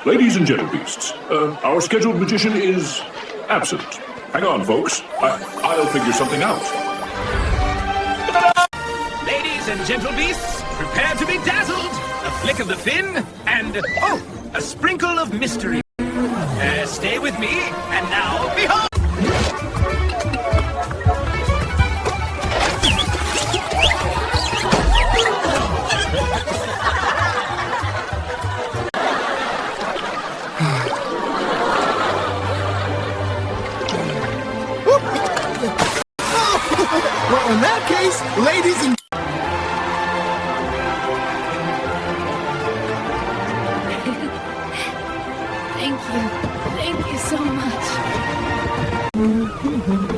Ladies and gentlebeasts, our scheduled magician is absent. Hang on, folks. I'll figure something out. Ladies and gentlebeasts, prepare to be dazzled. A flick of the fin, and, oh, a sprinkle of mystery. Stay with me, and now, behold! Well, in that case, ladies and... Thank you. Thank you so much.